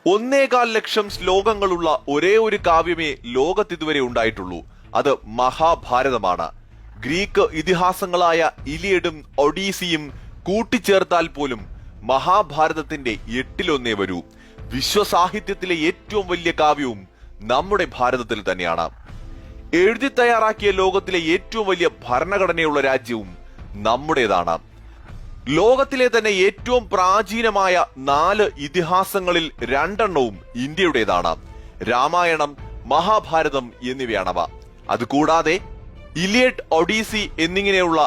1.25 ലക്ഷം ശ്ലോകങ്ങളുള്ള ഒരേ ഒരു കാവ്യമേ ലോകത്തിതുവരെ ഉണ്ടായിട്ടുള്ളൂ. അത് മഹാഭാരതമാണ്. ഗ്രീക്ക് ഇതിഹാസങ്ങളായ ഇലിയഡും ഒഡീസിയും കൂട്ടിച്ചേർത്താൽ പോലും മഹാഭാരതത്തിന്റെ 8-1 വരൂ. വിശ്വസാഹിത്യത്തിലെ ഏറ്റവും വലിയ കാവ്യവും നമ്മുടെ ഭാരതത്തിൽ തന്നെയാണ്. എഴുതി തയ്യാറാക്കിയ ലോകത്തിലെ ഏറ്റവും വലിയ ഭരണഘടനയുള്ള രാജ്യവും നമ്മുടേതാണ്. ലോകത്തിലെ തന്നെ ഏറ്റവും പ്രാചീനമായ 4 ഇതിഹാസങ്ങളിൽ 2 ഇന്ത്യയുടേതാണ്. രാമായണം, മഹാഭാരതം എന്നിവയാണവ. അതുകൂടാതെ ഇലിയഡ്, ഒഡീസി എന്നിങ്ങനെയുള്ള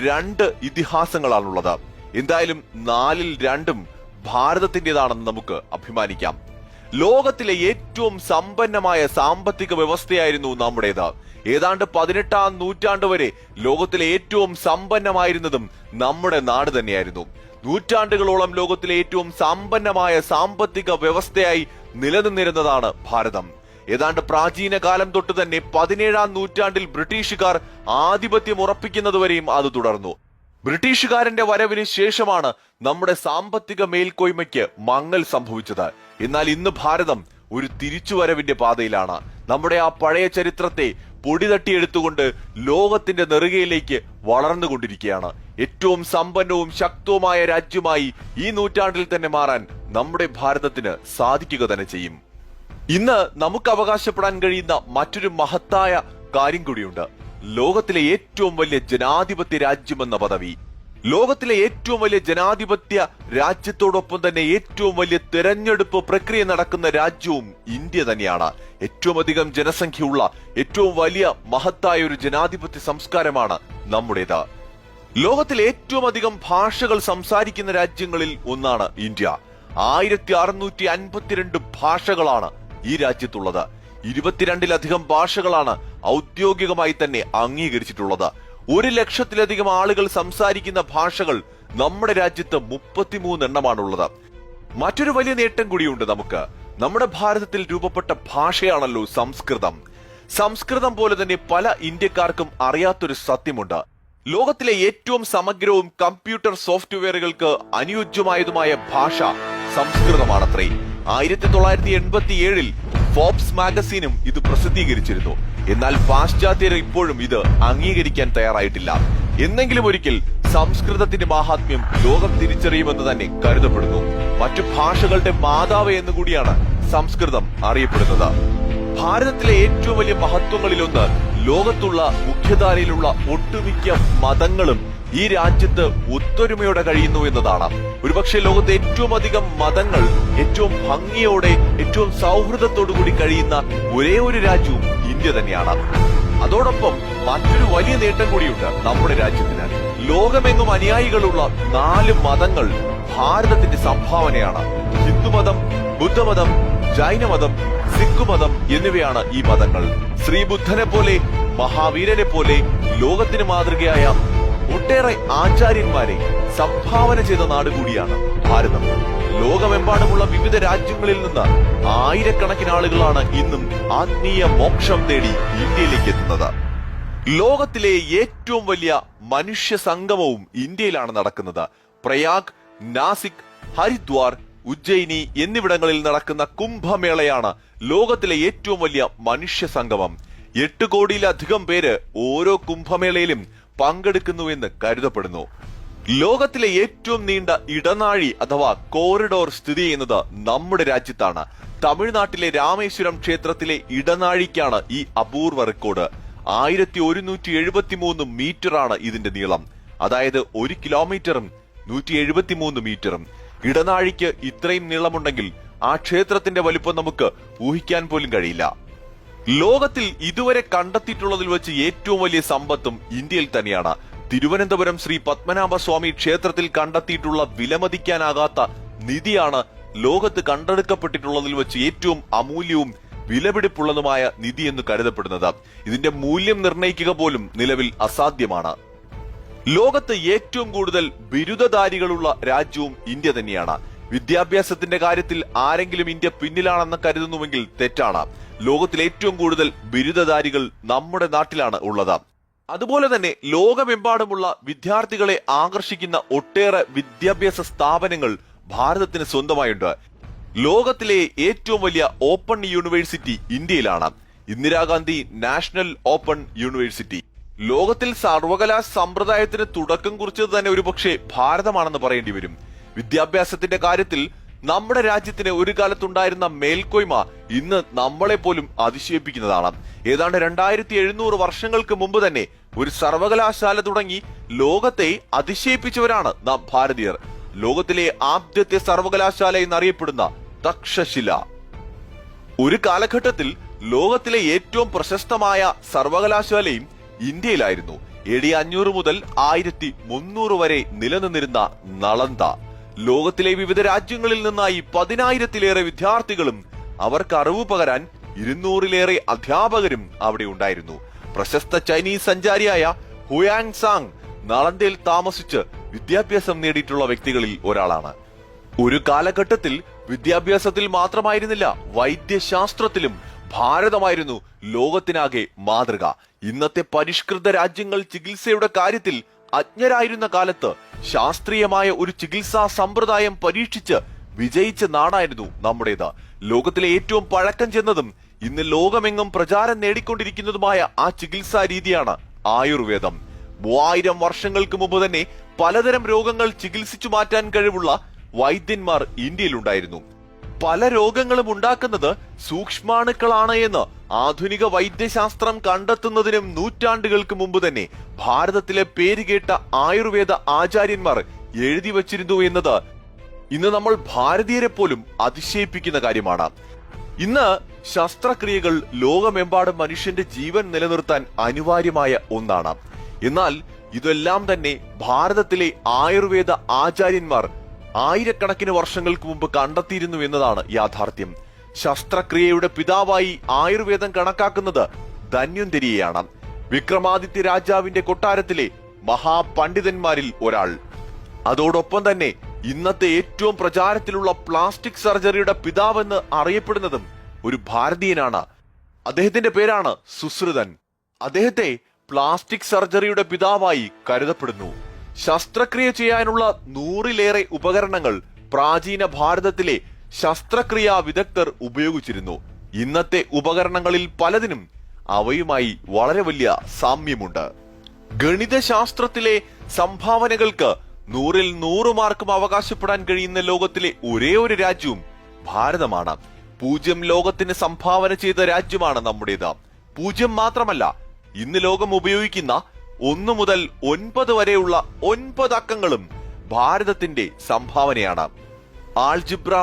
2 ഇതിഹാസങ്ങളാണുള്ളത്. എന്തായാലും 4-ൽ 2 ഭാരതത്തിന്റേതാണെന്ന് നമുക്ക് അഭിമാനിക്കാം. ലോകത്തിലെ ഏറ്റവും സമ്പന്നമായ സാമ്പത്തിക വ്യവസ്ഥയായിരുന്നു നമ്മുടേത്. ഏതാണ്ട് 18-ാം നൂറ്റാണ്ട് വരെ ലോകത്തിലെ ഏറ്റവും സമ്പന്നമായിരുന്നതും നമ്മുടെ നാട് തന്നെയായിരുന്നു. നൂറ്റാണ്ടുകളോളം ലോകത്തിലെ ഏറ്റവും സമ്പന്നമായ സാമ്പത്തിക വ്യവസ്ഥയായി നിലനിന്നിരുന്നതാണ് ഭാരതം. ഏതാണ്ട് പ്രാചീന കാലം തൊട്ട് തന്നെ 17-ാം നൂറ്റാണ്ടിൽ ബ്രിട്ടീഷുകാർ ആധിപത്യം ഉറപ്പിക്കുന്നതുവരെയും അത് തുടർന്നു. ബ്രിട്ടീഷുകാരന്റെ വരവിന് ശേഷമാണ് നമ്മുടെ സാമ്പത്തിക മേൽക്കോയ്മയ്ക്ക് മങ്ങൽ സംഭവിച്ചത്. എന്നാൽ ഇന്ന് ഭാരതം ഒരു തിരിച്ചുവരവിന്റെ പാതയിലാണ്. നമ്മുടെ ആ പഴയ ചരിത്രത്തെ പൊടി തട്ടിയെടുത്തുകൊണ്ട് ലോകത്തിന്റെ നെറുകയിലേക്ക് വളർന്നുകൊണ്ടിരിക്കുകയാണ്. ഏറ്റവും സമ്പന്നവും ശക്തവുമായ രാജ്യമായി ഈ നൂറ്റാണ്ടിൽ തന്നെ മാറാൻ നമ്മുടെ ഭാരതത്തിന് സാധിക്കുക തന്നെ ചെയ്യും. ഇന്ന് നമുക്ക് അവകാശപ്പെടാൻ കഴിയുന്ന മറ്റൊരു മഹത്തായ കാര്യം കൂടിയുണ്ട്. ലോകത്തിലെ ഏറ്റവും വലിയ ജനാധിപത്യ രാജ്യമെന്ന പദവി. ലോകത്തിലെ ഏറ്റവും വലിയ ജനാധിപത്യ രാജ്യത്തോടൊപ്പം തന്നെ ഏറ്റവും വലിയ തെരഞ്ഞെടുപ്പ് പ്രക്രിയ നടക്കുന്ന രാജ്യവും ഇന്ത്യ തന്നെയാണ്. ഏറ്റവും അധികം ജനസംഖ്യയുള്ള ഏറ്റവും വലിയ മഹത്തായ ഒരു ജനാധിപത്യ സംസ്കാരമാണ് നമ്മുടേത്. ലോകത്തിലെ ഏറ്റവും അധികം ഭാഷകൾ സംസാരിക്കുന്ന രാജ്യങ്ങളിൽ ഒന്നാണ് ഇന്ത്യ. 1652 ഭാഷകളാണ് ഈ രാജ്യത്തുള്ളത്. 22-ലധികം ഭാഷകളാണ് ഔദ്യോഗികമായി തന്നെ അംഗീകരിച്ചിട്ടുള്ളത്. 1 ലക്ഷത്തിലധികം ആളുകൾ സംസാരിക്കുന്ന ഭാഷകൾ നമ്മുടെ രാജ്യത്ത് 33 എണ്ണമാണുള്ളത്. മറ്റൊരു വലിയ നേട്ടം കൂടിയുണ്ട് നമുക്ക്. നമ്മുടെ ഭാരതത്തിൽ രൂപപ്പെട്ട ഭാഷയാണല്ലോ സംസ്കൃതം. സംസ്കൃതം പോലെ തന്നെ പല ഇന്ത്യക്കാർക്കും അറിയാത്തൊരു സത്യമുണ്ട്. ലോകത്തിലെ ഏറ്റവും സമഗ്രവും കമ്പ്യൂട്ടർ സോഫ്റ്റ്വെയറുകൾക്ക് അനുയോജ്യമായതുമായ ഭാഷ സംസ്കൃതമാണത്രേ. 1987-ൽ ഫോബ്സ് മാഗസീനും ഇത് പ്രസിദ്ധീകരിച്ചിരുന്നു. എന്നാൽ പാശ്ചാത്യർ ഇപ്പോഴും ഇത് അംഗീകരിക്കാൻ തയ്യാറായിട്ടില്ല. എന്നെങ്കിലും ഒരിക്കൽ സംസ്കൃതത്തിന്റെ മാഹാത്മ്യം ലോകം തിരിച്ചറിയുമെന്ന് തന്നെ കരുതപ്പെടുന്നു. മറ്റു ഭാഷകളുടെ മാതാവ് എന്നുകൂടിയാണ് സംസ്കൃതം അറിയപ്പെടുന്നത്. ഭാരതത്തിലെ ഏറ്റവും വലിയ മഹത്വങ്ങളിലൊന്ന് ലോകത്തുള്ള മുഖ്യധാരയിലുള്ള ഒട്ടുമിക്ക മതങ്ങളും ഈ രാജ്യത്ത് ഒത്തൊരുമയോടെ കഴിയുന്നു എന്നതാണ്. ഒരുപക്ഷെ ലോകത്തെ ഏറ്റവും അധികം മതങ്ങൾ ഏറ്റവും ഭംഗിയോടെ ഏറ്റവും സൗഹൃദത്തോടു കൂടി കഴിയുന്ന ഒരേ ഒരു രാജ്യവും ഇന്ത്യ തന്നെയാണ്. അതോടൊപ്പം മറ്റൊരു വലിയ നേട്ടം കൂടിയുണ്ട് നമ്മുടെ രാജ്യത്തിന്. ലോകമെങ്ങും അനുയായികളുള്ള 4 മതങ്ങൾ ഭാരതത്തിന്റെ സംഭാവനയാണ്. ഹിന്ദുമതം, ബുദ്ധമതം, ജൈനമതം, സിഖ് മതം എന്നിവയാണ് ഈ മതങ്ങൾ. ശ്രീബുദ്ധനെ പോലെ, മഹാവീരനെ പോലെ ലോകത്തിന് മാതൃകയായ ഒട്ടേറെ ആചാര്യന്മാരെ സംഭാവന ചെയ്ത നാട് കൂടിയാണ് ഭാരതം. ലോകമെമ്പാടുമുള്ള വിവിധ രാജ്യങ്ങളിൽ നിന്ന് ആയിരക്കണക്കിന് ആളുകളാണ് ഇന്നും ആത്മീയ മോക്ഷം തേടി ഇന്ത്യയിലേക്ക് എത്തുന്നത്. ലോകത്തിലെ ഏറ്റവും വലിയ മനുഷ്യ സംഗമവും ഇന്ത്യയിലാണ് നടക്കുന്നത്. പ്രയാഗ്, നാസിക്, ഹരിദ്വാർ, ഉജ്ജയിനി എന്നിവിടങ്ങളിൽ നടക്കുന്ന കുംഭമേളയാണ് ലോകത്തിലെ ഏറ്റവും വലിയ മനുഷ്യ സംഗമം. 8 കോടിയിലധികം പേര് ഓരോ കുംഭമേളയിലും പങ്കെടുക്കുന്നുവെന്ന് കരുതപ്പെടുന്നു. ലോകത്തിലെ ഏറ്റവും നീണ്ട ഇടനാഴി അഥവാ കോറിഡോർ സ്ഥിതി ചെയ്യുന്നത് നമ്മുടെ രാജ്യത്താണ്. തമിഴ്നാട്ടിലെ രാമേശ്വരം ക്ഷേത്രത്തിലെ ഇടനാഴിക്കാണ് ഈ അപൂർവ റെക്കോർഡ്. 1173 മീറ്ററാണ് ഇതിന്റെ നീളം. അതായത് 1 കിലോമീറ്ററും 173 മീറ്ററും. ഇടനാഴിക്ക് ഇത്രയും നീളമുണ്ടെങ്കിൽ ആ ക്ഷേത്രത്തിന്റെ വലിപ്പം നമുക്ക് ഊഹിക്കാൻ പോലും കഴിയില്ല. ലോകത്തിൽ ഇതുവരെ കണ്ടെത്തിയിട്ടുള്ളതിൽ വെച്ച് ഏറ്റവും വലിയ സമ്പത്തും ഇന്ത്യയിൽ തന്നെയാണ്. തിരുവനന്തപുരം ശ്രീ പത്മനാഭസ്വാമി ക്ഷേത്രത്തിൽ കണ്ടെത്തിയിട്ടുള്ള വിലമതിക്കാനാകാത്ത നിധിയാണ് ലോകത്ത് കണ്ടെടുക്കപ്പെട്ടിട്ടുള്ളതിൽ വെച്ച് ഏറ്റവും അമൂല്യവും വിലപിടിപ്പുള്ളതുമായ നിധി എന്ന് കരുതപ്പെടുന്നത്. ഇതിന്റെ മൂല്യം നിർണ്ണയിക്കുക പോലും നിലവിൽ അസാധ്യമാണ്. ലോകത്ത് ഏറ്റവും കൂടുതൽ ബിരുദധാരികളുള്ള രാജ്യവും ഇന്ത്യ തന്നെയാണ്. വിദ്യാഭ്യാസത്തിന്റെ കാര്യത്തിൽ ആരെങ്കിലും ഇന്ത്യ പിന്നിലാണെന്ന് കരുതുന്നുവെങ്കിൽ തെറ്റാണ്. ലോകത്തിൽ ഏറ്റവും കൂടുതൽ ബിരുദധാരികൾ നമ്മുടെ നാട്ടിലാണ് ഉള്ളത്. അതുപോലെ തന്നെ ലോകമെമ്പാടുമുള്ള വിദ്യാർത്ഥികളെ ആകർഷിക്കുന്ന ഒട്ടേറെ വിദ്യാഭ്യാസ സ്ഥാപനങ്ങൾ ഭാരതത്തിന് സ്വന്തമായുണ്ട്. ലോകത്തിലെ ഏറ്റവും വലിയ ഓപ്പൺ യൂണിവേഴ്സിറ്റി ഇന്ത്യയിലാണ്. Indira Gandhi national open university. ലോകത്തിൽ സർവകലാ സമ്പ്രദായത്തിന് തുടക്കം കുറിച്ചത് തന്നെ ഒരുപക്ഷെ ഭാരതമാണെന്ന് പറയേണ്ടി വരും. വിദ്യാഭ്യാസത്തിന്റെ കാര്യത്തിൽ നമ്മുടെ രാജ്യത്തിന് ഒരു കാലത്തുണ്ടായിരുന്ന മേൽക്കോയ്മ ഇന്ന് നമ്മളെ പോലും അതിശയിപ്പിക്കുന്നതാണ്. ഏതാണ്ട് 2700 വർഷങ്ങൾക്ക് മുമ്പ് തന്നെ ഒരു സർവകലാശാല തുടങ്ങി ലോകത്തെ അതിശയിപ്പിച്ചവരാണ് നാം ഭാരതീയർ. ലോകത്തിലെ ആദ്യത്തെ സർവകലാശാല എന്നറിയപ്പെടുന്ന തക്ഷശില. ഒരു കാലഘട്ടത്തിൽ ലോകത്തിലെ ഏറ്റവും പ്രശസ്തമായ സർവകലാശാലയും ഇന്ത്യയിലായിരുന്നു. AD 500 മുതൽ 1300 വരെ നിലനിന്നിരുന്ന നളന്ദ. ലോകത്തിലെ വിവിധ രാജ്യങ്ങളിൽ നിന്നായി 10,000-ലേറെ വിദ്യാർത്ഥികളും അവർക്ക് അറിവ് പകരാൻ 200-ലേറെ അധ്യാപകരും അവിടെ ഉണ്ടായിരുന്നു. പ്രശസ്ത ചൈനീസ് സഞ്ചാരിയായ ഹുയാങ് സാങ് നളന്ദയിൽ താമസിച്ച് വിദ്യാഭ്യാസം നേടിയിട്ടുള്ള വ്യക്തികളിൽ ഒരാളാണ്. ഒരു കാലഘട്ടത്തിൽ വിദ്യാഭ്യാസത്തിൽ മാത്രമായിരുന്നില്ല, വൈദ്യശാസ്ത്രത്തിലും ഭാരതമായിരുന്നു ലോകത്തിനാകെ മാതൃക. ഇന്നത്തെ പരിഷ്കൃത രാജ്യങ്ങൾ ചികിത്സയുടെ കാര്യത്തിൽ അജ്ഞരായിരുന്ന കാലത്ത് ശാസ്ത്രീയമായ ഒരു ചികിത്സാ സമ്പ്രദായം പരീക്ഷിച്ച് വിജയിച്ച നാടായിരുന്നു നമ്മുടേത്. ലോകത്തിലെ ഏറ്റവും പഴക്കം ചെന്നതും ഇന്ന് ലോകമെങ്ങും പ്രചാരം നേടിക്കൊണ്ടിരിക്കുന്നതുമായ ആ ചികിത്സാ രീതിയാണ് ആയുർവേദം. 3000 വർഷങ്ങൾക്ക് മുമ്പ് തന്നെ പലതരം രോഗങ്ങൾ ചികിത്സിച്ചു മാറ്റാൻ കഴിവുള്ള വൈദ്യന്മാർ ഇന്ത്യയിലുണ്ടായിരുന്നു. പല രോഗങ്ങളും ഉണ്ടാക്കുന്നത് സൂക്ഷ്മാണുക്കളാണ് എന്ന് ആധുനിക വൈദ്യശാസ്ത്രം കണ്ടെത്തുന്നതിനും നൂറ്റാണ്ടുകൾക്ക് മുമ്പ് തന്നെ ഭാരതത്തിലെ പേരുകേട്ട ആയുർവേദ ആചാര്യന്മാർ എഴുതി വച്ചിരുന്നു എന്നത് ഇന്ന് നമ്മൾ ഭാരതീയരെ പോലും അതിശയിപ്പിക്കുന്ന കാര്യമാണ്. ഇന്ന് ശസ്ത്രക്രിയകൾ ലോകമെമ്പാടും മനുഷ്യന്റെ ജീവൻ നിലനിർത്താൻ അനിവാര്യമായ ഒന്നാണ്. എന്നാൽ ഇതെല്ലാം തന്നെ ഭാരതത്തിലെ ആയുർവേദ ആചാര്യന്മാർ ആയിരക്കണക്കിന് വർഷങ്ങൾക്ക് മുമ്പ് കണ്ടെത്തിയിരുന്നു എന്നതാണ് യാഥാർത്ഥ്യം. ശസ്ത്രക്രിയയുടെ പിതാവായി ആയുർവേദം കണക്കാക്കുന്നത് ധന്വന്തരിയെയാണ്. വിക്രമാദിത്യ രാജാവിന്റെ കൊട്ടാരത്തിലെ മഹാപണ്ഡിതന്മാരിൽ ഒരാൾ. അതോടൊപ്പം തന്നെ ഇന്നത്തെ ഏറ്റവും പ്രചാരത്തിലുള്ള പ്ലാസ്റ്റിക് സർജറിയുടെ പിതാവെന്ന് അറിയപ്പെടുന്നതും ഒരു ഭാരതീയനാണ്. അദ്ദേഹത്തിന്റെ പേരാണ് സുശ്രുതൻ. അദ്ദേഹത്തെ പ്ലാസ്റ്റിക് സർജറിയുടെ പിതാവായി കരുതപ്പെടുന്നു. ശസ്ത്രക്രിയ ചെയ്യാനുള്ള 100-ലേറെ ഉപകരണങ്ങൾ പ്രാചീന ഭാരതത്തിലെ ശസ്ത്രക്രിയാ വിദഗ്ധർ ഉപയോഗിച്ചിരുന്നു. ഇന്നത്തെ ഉപകരണങ്ങളിൽ പലതിനും അവയുമായി വളരെ വലിയ സാമ്യമുണ്ട്. ഗണിതശാസ്ത്രത്തിലെ സംഭാവനകൾക്ക് 100-ൽ 100 മാർക്കും അവകാശപ്പെടാൻ കഴിയുന്ന ലോകത്തിലെ ഒരേ ഒരു രാജ്യവും ഭാരതമാണ്. 0 ലോകത്തിന് സംഭാവന ചെയ്ത രാജ്യമാണ് നമ്മുടേത്. 0 മാത്രമല്ല, ഇന്ന് ലോകം ഉപയോഗിക്കുന്ന 1 മുതൽ 9 വരെയുള്ള 9 അക്കങ്ങളും ഭാരതത്തിന്റെ സംഭാവനയാണ്. ആൾജിബ്ര,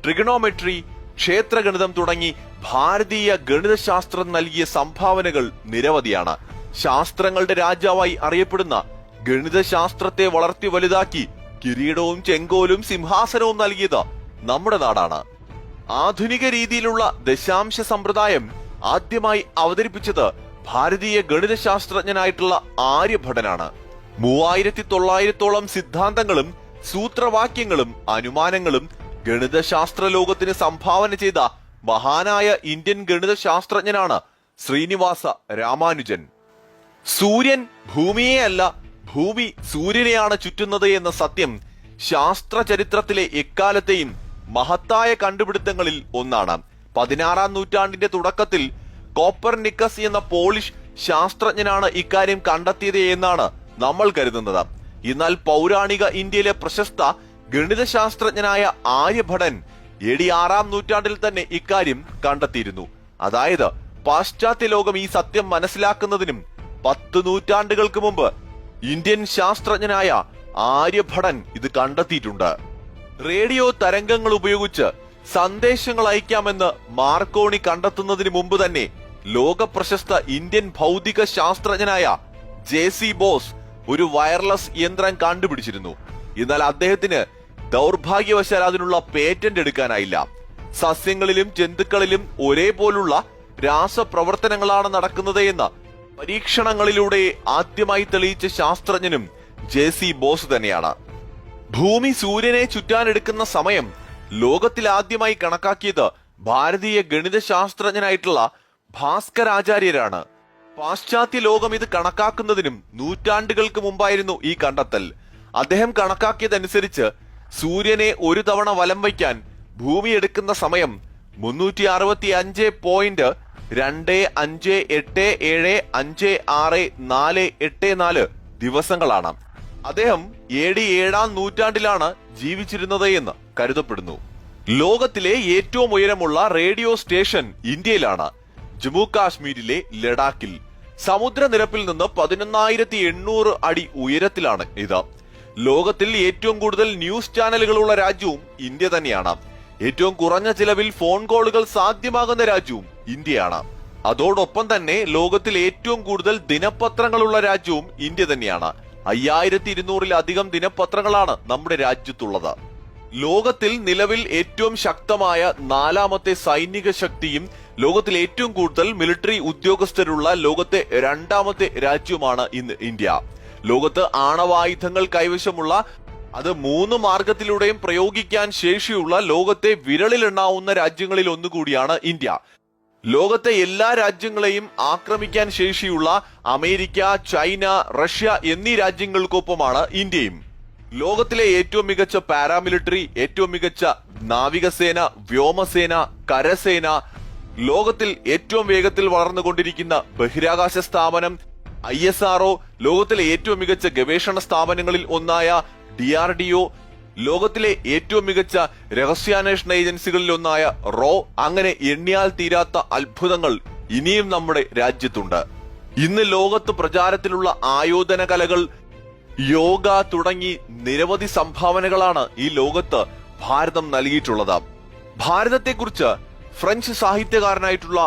ട്രിഗണോമെട്രി, ക്ഷേത്രഗണിതം തുടങ്ങി ഭാരതീയ ഗണിതശാസ്ത്രം നൽകിയ സംഭാവനകൾ നിരവധിയാണ്. ശാസ്ത്രങ്ങളുടെ രാജാവായി അറിയപ്പെടുന്ന ഗണിതശാസ്ത്രത്തെ വളർത്തി വലുതാക്കി കിരീടവും ചെങ്കോലും സിംഹാസനവും നൽകിയത് നമ്മുടെ നാടാണ്. ആധുനിക രീതിയിലുള്ള ദശാംശ സമ്പ്രദായം ആദ്യമായി അവതരിപ്പിച്ചത് ഭാരതീയ ഗണിതശാസ്ത്രജ്ഞനായിട്ടുള്ള ആര്യഭടനാണ്. 3900-ഓളം സിദ്ധാന്തങ്ങളും സൂത്രവാക്യങ്ങളും അനുമാനങ്ങളും ഗണിതശാസ്ത്ര ലോകത്തിന് സംഭാവന ചെയ്ത മഹാനായ ഇന്ത്യൻ ഗണിതശാസ്ത്രജ്ഞനാണ് ശ്രീനിവാസ രാമാനുജൻ. സൂര്യൻ ഭൂമിയെ അല്ല, ഭൂമി സൂര്യനെയാണ് ചുറ്റുന്നത് എന്ന സത്യം ശാസ്ത്ര ചരിത്രത്തിലെ എക്കാലത്തെയും മഹത്തായ കണ്ടുപിടുത്തങ്ങളിൽ ഒന്നാണ്. 16-ാം നൂറ്റാണ്ടിന്റെ തുടക്കത്തിൽ കോപ്പർനിക്കസ് എന്ന പോളിഷ് ശാസ്ത്രജ്ഞനാണ് ഇക്കാര്യം കണ്ടെത്തിയത് എന്നാണ് നമ്മൾ കരുതുന്നത്. എന്നാൽ പൗരാണിക ഇന്ത്യയിലെ പ്രശസ്ത ഗണിതശാസ്ത്രജ്ഞനായ ആര്യഭടൻ AD 6-ാം നൂറ്റാണ്ടിൽ തന്നെ ഇക്കാര്യം കണ്ടെത്തിയിരുന്നു. അതായത് പാശ്ചാത്യ ലോകം ഈ സത്യം മനസ്സിലാക്കുന്നതിനും 10 നൂറ്റാണ്ടുകൾക്ക് മുമ്പ് ഇന്ത്യൻ ശാസ്ത്രജ്ഞനായ ആര്യഭടൻ ഇത് കണ്ടെത്തിയിട്ടുണ്ട്. റേഡിയോ തരംഗങ്ങൾ ഉപയോഗിച്ച് സന്ദേശങ്ങൾ അയക്കാമെന്ന് മാർക്കോണി കണ്ടെത്തുന്നതിന് മുമ്പ് തന്നെ ലോക പ്രശസ്ത ഇന്ത്യൻ ഭൗതിക ശാസ്ത്രജ്ഞനായ JC ബോസ് ഒരു വയർലെസ് യന്ത്രം കണ്ടുപിടിച്ചിരുന്നു. എന്നാൽ അദ്ദേഹത്തിന് ദൗർഭാഗ്യവശാൽ അതിനുള്ള പേറ്റന്റ് എടുക്കാനായില്ല. സസ്യങ്ങളിലും ജന്തുക്കളിലും ഒരേപോലുള്ള രാസപ്രവർത്തനങ്ങളാണ് നടക്കുന്നത് എന്ന പരീക്ഷണങ്ങളിലൂടെ ആദ്യമായി തെളിയിച്ച ശാസ്ത്രജ്ഞനും JC ബോസ് തന്നെയാണ്. ഭൂമി സൂര്യനെ ചുറ്റാനെടുക്കുന്ന സമയം ലോകത്തിൽ ആദ്യമായി കണക്കാക്കിയത് ഭാരതീയ ഗണിതശാസ്ത്രജ്ഞനായിട്ടുള്ള ഭാസ്കരാചാര്യരാണ്. പാശ്ചാത്യ ലോകം ഇത് കണക്കാക്കുന്നതിനും നൂറ്റാണ്ടുകൾക്ക് മുമ്പായിരുന്നു ഈ കണ്ടെത്തൽ. അദ്ദേഹം കണക്കാക്കിയതനുസരിച്ച് സൂര്യനെ ഒരു തവണ വലം വയ്ക്കാൻ ഭൂമി എടുക്കുന്ന സമയം 365.258756 ദിവസങ്ങളാണ്. അദ്ദേഹം AD 7-ാം നൂറ്റാണ്ടിലാണ് ജീവിച്ചിരുന്നത് എന്ന് കരുതപ്പെടുന്നു. ലോകത്തിലെ ഏറ്റവും ഉയരമുള്ള റേഡിയോ സ്റ്റേഷൻ ഇന്ത്യയിലാണ്, ജമ്മു കാശ്മീരിലെ ലഡാക്കിൽ. സമുദ്രനിരപ്പിൽ നിന്ന് 11,800 അടി ഉയരത്തിലാണ് ഇത്. ലോകത്തിൽ ഏറ്റവും കൂടുതൽ ന്യൂസ് ചാനലുകളുള്ള രാജ്യവും ഇന്ത്യ തന്നെയാണ്. ഏറ്റവും കുറഞ്ഞ ചിലവിൽ ഫോൺ കോളുകൾ സാധ്യമാകുന്ന രാജ്യവും ഇന്ത്യയാണ്. അതോടൊപ്പം തന്നെ ലോകത്തിൽ ഏറ്റവും കൂടുതൽ ദിനപത്രങ്ങളുള്ള രാജ്യവും ഇന്ത്യ തന്നെയാണ്. 5200-ലധികം ദിനപത്രങ്ങളാണ് നമ്മുടെ രാജ്യത്തുള്ളത്. ലോകത്തിൽ നിലവിൽ ഏറ്റവും ശക്തമായ 4ാമത്തെ സൈനിക ശക്തിയും ലോകത്തിൽ ഏറ്റവും കൂടുതൽ മിലിറ്ററി ഉദ്യോഗസ്ഥരുള്ള ലോകത്തെ 2ാമത്തെ രാജ്യവുമാണ് ഇന്ന് ഇന്ത്യ. ലോകത്ത് ആണവായുധങ്ങൾ കൈവശമുള്ള, അത് 3 മാർഗത്തിലൂടെയും പ്രയോഗിക്കാൻ ശേഷിയുള്ള ലോകത്തെ വിരലിലെണ്ണാവുന്ന രാജ്യങ്ങളിൽ ഒന്നുകൂടിയാണ് ഇന്ത്യ. ലോകത്തെ എല്ലാ രാജ്യങ്ങളെയും ആക്രമിക്കാൻ ശേഷിയുള്ള അമേരിക്ക, ചൈന, റഷ്യ എന്നീ രാജ്യങ്ങൾക്കൊപ്പമാണ് ഇന്ത്യയും. ലോകത്തിലെ ഏറ്റവും മികച്ച പാരാമിലിറ്ററി, ഏറ്റവും മികച്ച നാവികസേന, വ്യോമസേന, കരസേന, ലോകത്തിൽ ഏറ്റവും വേഗത്തിൽ വളർന്നുകൊണ്ടിരിക്കുന്ന ബഹിരാകാശ സ്ഥാപനം ISRO, ലോകത്തിലെ ഏറ്റവും മികച്ച ഗവേഷണ സ്ഥാപനങ്ങളിൽ ഒന്നായ DRDO, ലോകത്തിലെ ഏറ്റവും മികച്ച രഹസ്യാന്വേഷണ ഏജൻസികളിൽ ഒന്നായ RO, അങ്ങനെ എണ്ണിയാൽ തീരാത്ത അത്ഭുതങ്ങൾ ഇനിയും നമ്മുടെ രാജ്യത്തുണ്ട്. ഇന്ന് ലോകത്ത് പ്രചാരത്തിലുള്ള ആയോധന കലകൾ, യോഗ തുടങ്ങി നിരവധി സംഭാവനകളാണ് ഈ ലോകത്ത് ഭാരതം നൽകിയിട്ടുള്ളത്. ഭാരതത്തെക്കുറിച്ച് ഫ്രഞ്ച് സാഹിത്യകാരനായിട്ടുള്ള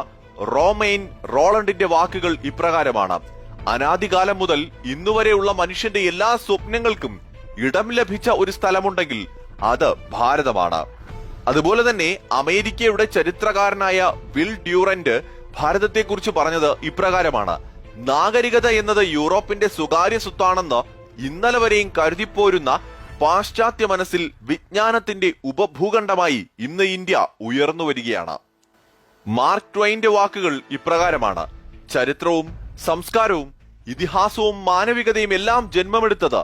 റോമെയ്ൻ റോളണ്ടിന്റെ വാക്കുകൾ ഇപ്രകാരമാണ്: അനാദികാലം മുതൽ ഇന്നുവരെയുള്ള മനുഷ്യന്റെ എല്ലാ സ്വപ്നങ്ങൾക്കും ഇടം ലഭിച്ച ഒരു സ്ഥലമുണ്ടെങ്കിൽ അത് ഭാരതമാണ്. അതുപോലെ തന്നെ അമേരിക്കയുടെ ചരിത്രകാരനായ വിൽ ഡ്യൂറന്റ് ഭാരതത്തെക്കുറിച്ച് പറഞ്ഞത് ഇപ്രകാരമാണ്: നാഗരികത എന്നത് യൂറോപ്പിന്റെ സ്വകാര്യ സ്വത്താണെന്ന് ഇന്നലെ വരെയും കരുതിപ്പോരുന്ന പാശ്ചാത്യ മനസ്സിൽ വിജ്ഞാനത്തിന്റെ ഉപഭൂഖണ്ഡമായി ഇന്ന് ഇന്ത്യ ഉയർന്നു വരികയാണ്. മാർക്ക് ട്വൈന്റെ വാക്കുകൾ ഇപ്രകാരമാണ്: ചരിത്രവും സംസ്കാരവും ഇതിഹാസവും മാനവികതയും എല്ലാം ജന്മമെടുത്തത്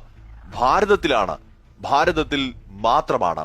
ഭാരതത്തിലാണ്, ഭാരതത്തിൽ മാത്രമാണ്.